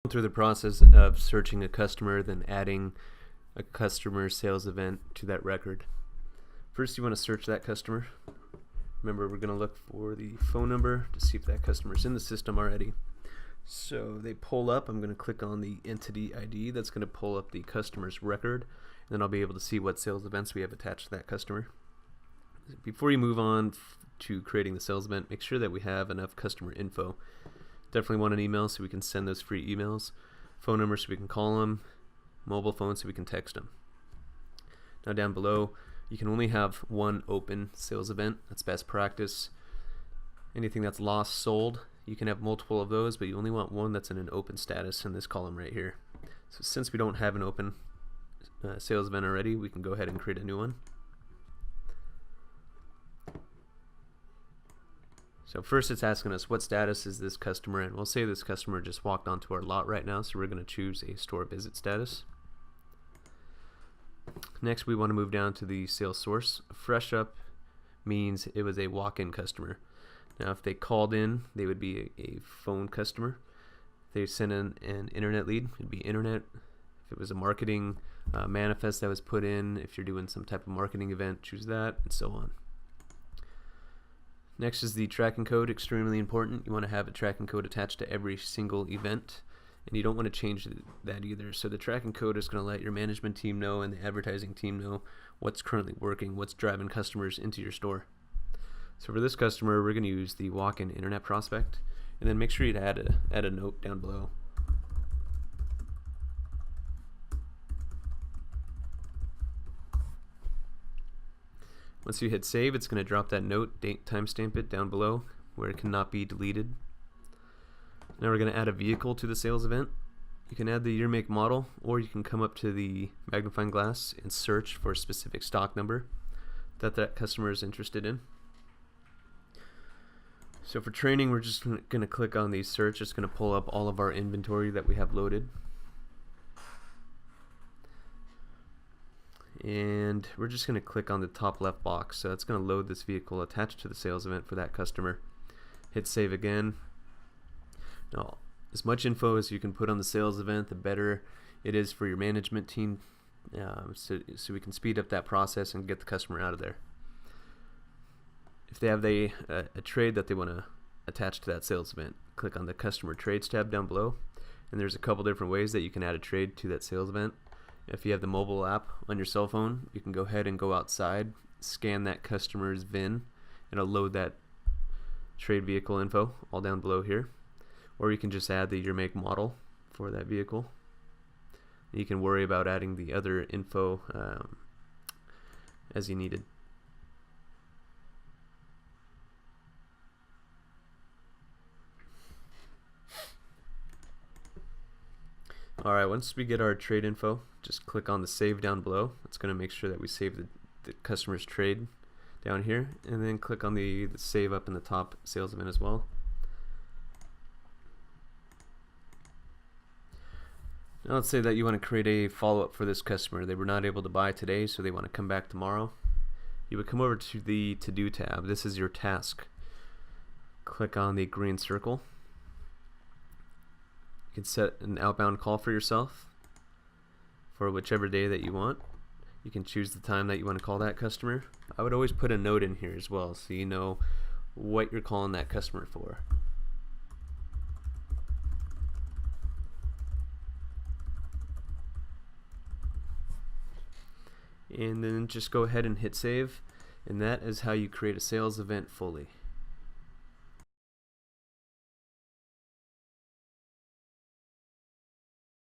through the process of searching a customer, then adding a customer sales event to that record. First, you want to search that customer. Remember, we're going to look for the phone number to see if that customer's in the system already. So they pull up. I'm going to click on the entity ID. That's going to pull up the customer's record. And then I'll be able to see what sales events we have attached to that customer. Before you move on to creating the sales event, make sure that we have enough customer info. Definitely want an email so we can send those free emails, phone number so we can call them, mobile phone so we can text them. Now down below, you can only have one open sales event. That's best practice. Anything that's lost, sold, you can have multiple of those, but you only want one that's in an open status in this column right here. So since we don't have an open sales event already, we can go ahead and create a new one. So first it's asking us what status is this customer in. We'll say this customer just walked onto our lot right now, so we're going to choose a store visit status. Next we want to move down to the sales source. Fresh up means it was a walk-in customer. Now if they called in, they would be a phone customer. If they sent in an internet lead, it'd be internet. If it was a marketing manifest that was put in, if you're doing some type of marketing event, choose that, and so on. Next is the tracking code, extremely important. You want to have a tracking code attached to every single event, and you don't want to change that either. So the tracking code is going to let your management team know and the advertising team know what's currently working, what's driving customers into your store. So for this customer, we're going to use the walk-in internet prospect, and then make sure you add a note down below. Once you hit save, it's going to drop that note, timestamp it down below where it cannot be deleted. Now we're going to add a vehicle to the sales event. You can add the year, make, model, or you can come up to the magnifying glass and search for a specific stock number that customer is interested in. So for training, we're just going to click on the search. It's going to pull up all of our inventory that we have loaded. And we're just going to click on the top left box. So it's going to load this vehicle attached to the sales event for that customer. Hit save again. Now, as much info as you can put on the sales event, the better it is for your management team, so we can speed up that process and get the customer out of there. If they have a trade that they want to attach to that sales event, click on the customer trades tab down below, and there's a couple different ways that you can add a trade to that sales event. If you have the mobile app on your cell phone, you can go ahead and go outside, scan that customer's VIN, and it'll load that trade vehicle info all down below here. Or you can just add the year, make, model for that vehicle. You can worry about adding the other info as you needed. Alright, once we get our trade info, just click on the save down below. It's going to make sure that we save the customer's trade down here, and then click on the save up in the top sales event as well. Now let's say that you want to create a follow-up for this customer. They were not able to buy today, so they want to come back tomorrow. You would come over to the to-do tab. This is your task. Click on the green circle. You can set an outbound call for yourself for whichever day that you want. You can choose the time that you want to call that customer. I would always put a note in here as well so you know what you're calling that customer for. And then just go ahead and hit save, and that is how you create a sales event fully.